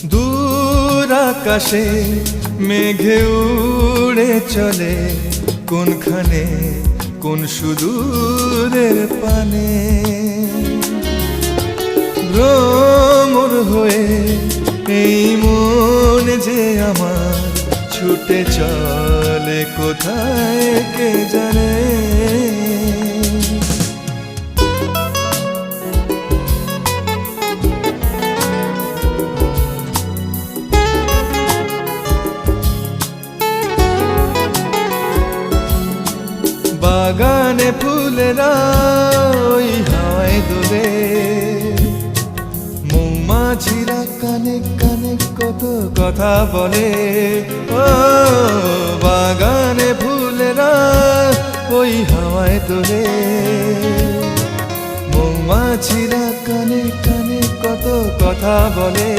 দূর আকাশে মেঘে উড়ে চলে কোনখানে কোন সুদূরের পানে। ভ্রমর হয়ে এই মন যে আমার ছুটে চলে কোথায় কে জানে। বাগানে ফুলেরা ওই হাওয়ায় দোলে, মৌমাছিরা কানে কানে কত কথা বলে। ও বাগানে ফুলেরা ওই হাওয়ায় দোলে, মৌমাছিরা কানে কানে কত কথা বলে।